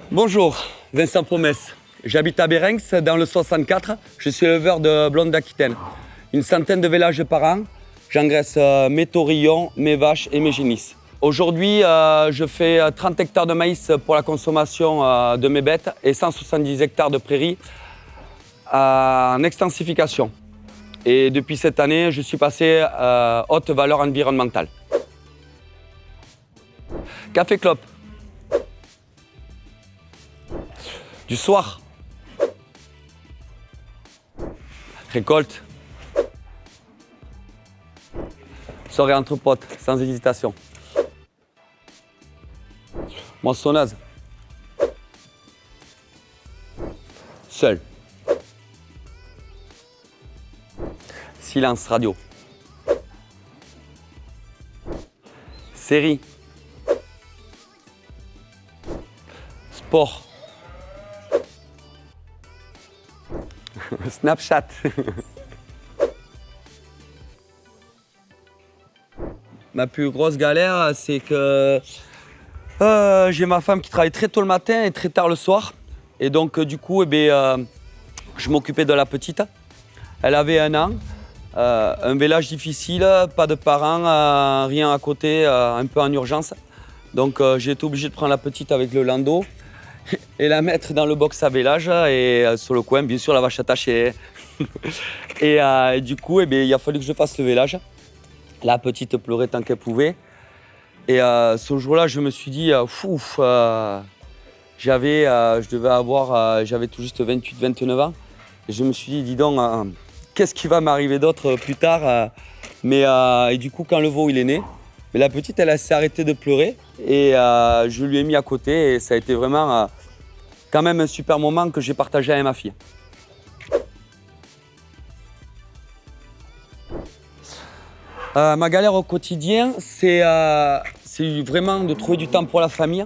Bonjour, Vincent Promesse. J'habite à Bérenx, dans le 64. Je suis éleveur de blondes d'Aquitaine. Une centaine de vélages par an. J'engraisse mes taurillons, mes vaches et mes génisses. Aujourd'hui, je fais 30 hectares de maïs pour la consommation de mes bêtes et 170 hectares de prairies en extensification. Et depuis cette année, je suis passé à haute valeur environnementale. Café clope. Du soir. Récolte. Soirée entre potes, sans hésitation. Moissonneuse. Seul. Silence radio. Série. Sport. Snapchat. Ma plus grosse galère, c'est que j'ai ma femme qui travaille très tôt le matin et très tard le soir. Et donc, du coup, je m'occupais de la petite. Elle avait 1 an, un village difficile, pas de parents, rien à côté, un peu en urgence. Donc, j'ai été obligé de prendre la petite avec le landau et la mettre dans le box à village et sur le coin, bien sûr, la vache attachée. et du coup, il a fallu que je fasse le village. La petite pleurait tant qu'elle pouvait. Et ce jour-là, je me suis dit, j'avais tout juste 28-29 ans. Et je me suis dit, dis donc, qu'est-ce qui va m'arriver d'autre plus tard et du coup, quand le veau il est né, mais la petite, elle s'est arrêtée de pleurer. Et je lui ai mis à côté. Et ça a été vraiment quand même un super moment que j'ai partagé avec ma fille. Ma galère au quotidien, c'est vraiment de trouver du temps pour la famille.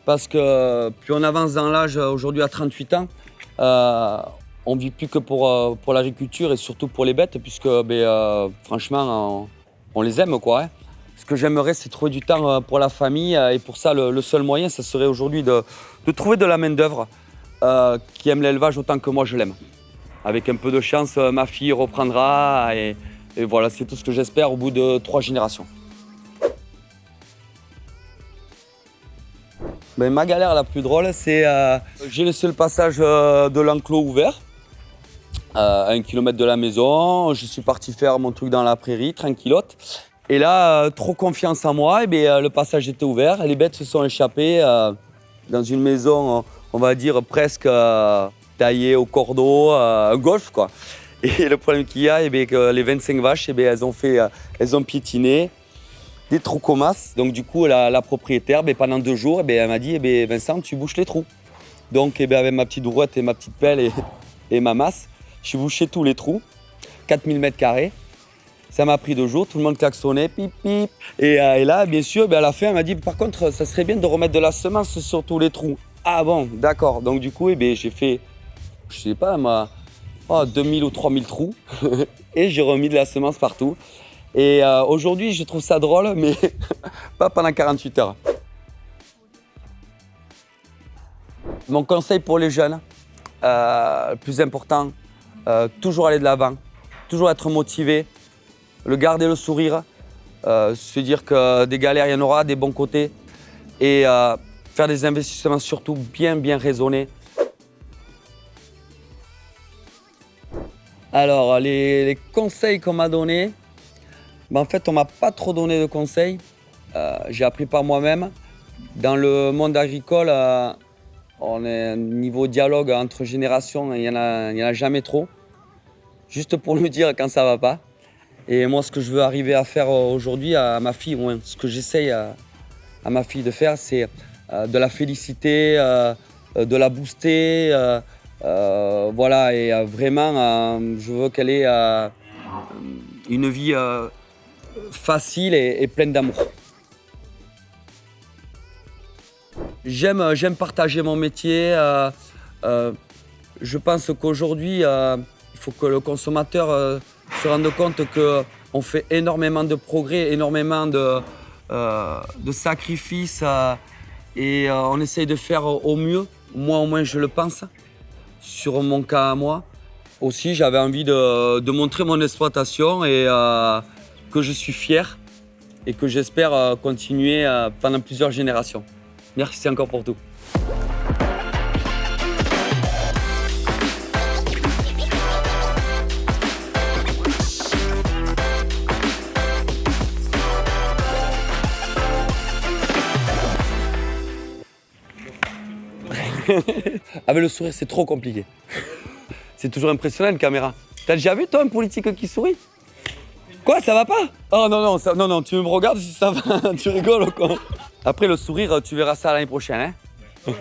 Parce que plus on avance dans l'âge, aujourd'hui à 38 ans, on ne vit plus que pour l'agriculture et surtout pour les bêtes, puisque franchement, on les aime, quoi. Hein. Ce que j'aimerais, c'est trouver du temps pour la famille. Et pour ça, le seul moyen, ça serait aujourd'hui de trouver de la main-d'œuvre qui aime l'élevage autant que moi je l'aime. Avec un peu de chance, ma fille reprendra. Et voilà, c'est tout ce que j'espère au bout de 3 générations. Ma galère la plus drôle, c'est j'ai laissé le passage de l'enclos ouvert à 1 kilomètre de la maison. Je suis parti faire mon truc dans la prairie, tranquillote. Et là, trop confiance en moi, le passage était ouvert. Les bêtes se sont échappées dans une maison, on va dire, presque taillée au cordeau, un golf, quoi. Et le problème qu'il y a, que les 25 vaches, elles ont piétiné des trous comasses. Donc du coup, la propriétaire, pendant 2 jours, elle m'a dit, Vincent, tu bouches les trous. Donc avec ma petite brouette et ma petite pelle et ma masse, je suis bouché tous les trous, 4000 mètres carrés. Ça m'a pris 2 jours, tout le monde klaxonnait, pip, pip. Et là, bien sûr, à la fin, elle m'a dit, par contre, ça serait bien de remettre de la semence sur tous les trous. Ah bon, d'accord. Donc du coup, j'ai fait, je sais pas, 2000 ou 3000 trous et j'ai remis de la semence partout. Et aujourd'hui, je trouve ça drôle, mais pas pendant 48 heures. Mon conseil pour les jeunes, le plus important, toujours aller de l'avant, toujours être motivé, garder le sourire, se dire que des galères, il y en aura, des bons côtés, et faire des investissements surtout bien raisonnés. Alors, les conseils qu'on m'a donnés, en fait, on ne m'a pas trop donné de conseils. J'ai appris par moi-même. Dans le monde agricole, on est niveau dialogue entre générations, il n'y en a jamais trop. Juste pour nous dire quand ça ne va pas. Et moi, ce que je veux arriver à faire aujourd'hui à ma fille, ou ce que j'essaye à ma fille de faire, c'est de la féliciter, de la booster. Voilà, et vraiment, je veux qu'elle ait une vie facile et pleine d'amour. J'aime partager mon métier. Je pense qu'aujourd'hui, il faut que le consommateur se rende compte qu'on fait énormément de progrès, énormément de sacrifices Et on essaye de faire au mieux. Moi, au moins, je le pense. Sur mon cas à moi. Aussi, j'avais envie de montrer mon exploitation et que je suis fier et que j'espère continuer pendant plusieurs générations. Merci encore pour tout. Avec le sourire, c'est trop compliqué. C'est toujours impressionnant une caméra. T'as déjà vu toi un politique qui sourit? Quoi, ça va pas? Oh non, non, non, tu me regardes si ça va, tu rigoles quoi. Après le sourire, tu verras ça l'année prochaine. Hein.